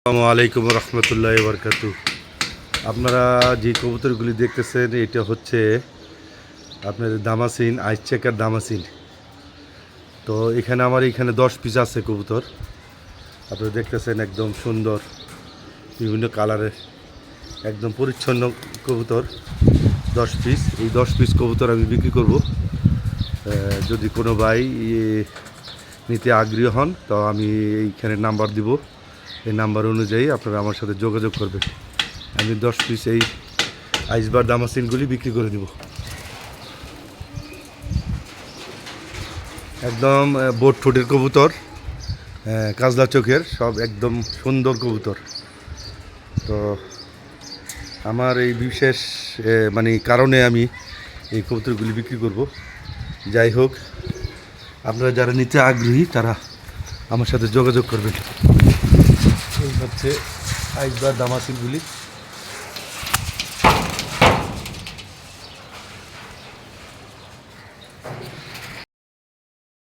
আসসালামু আলাইকুম রহমতুল্লাহ বরকাতু। আপনারা যে কবুতরগুলি দেখতেছেন এটা হচ্ছে আপনার দামাসিন, আইস চেকার দামাসিন। তো এখানে 10 পিস আছে কবুতর। আপনারা দেখতেছেন একদম সুন্দর বিভিন্ন কালারের একদম পরিচ্ছন্ন কবুতর 10 পিস। এই 10 পিস কবুতর আমি বিক্রি করব। যদি কোনো ভাই নিতে আগ্রহী হন তো আমি এইখানে নাম্বার দিব। এই নাম্বার অনুযায়ী আপনারা আমার সাথে যোগাযোগ করবেন। আমি 10 পিস এই আইসবার দামাসিনগুলি বিক্রি করে দেব। একদম বোট ঠোঁটের কবুতর, কাজলা চোখের, সব একদম সুন্দর কবুতর। তো আমার এই বিশেষ কারণে আমি এই কবুতরগুলি বিক্রি করব। যাই হোক, আপনারা যারা নিতে আগ্রহী তারা আমার সাথে যোগাযোগ করবেন। এই হচ্ছে আইসবার দামাসিনগুলি।